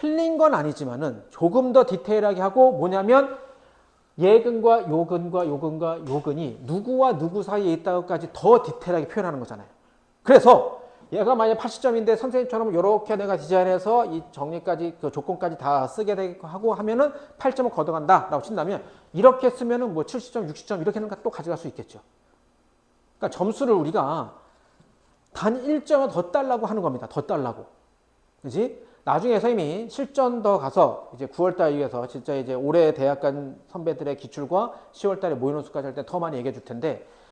틀린 건 아니지만은 조금 더 디테일하게 하고 뭐냐면 예근과 요근과 요근과 요근이 누구와 누구 사이에 있다고까지 더 디테일하게 표현하는 거잖아요. 그래서 얘가 만약 80점인데 선생님처럼 이렇게 내가 디자인해서 이 정리까지 그 조건까지 다 쓰게 되고 하고 하면은 8점을 걷어간다라고 친다면 이렇게 쓰면은 뭐 70점, 60점 이렇게는 또 가져갈 수 있겠죠. 그러니까 점수를 우리가 단 1점을 더 달라고 하는 겁니다. 더 달라고. 그지? 나중에 선생님이 실전 더 가서 이제 9월달 위해서 진짜 이제 올해 대학 간 선배들의 기출과 10월달에 모의논술까지 할 때 더 많이 얘기해 줄 텐데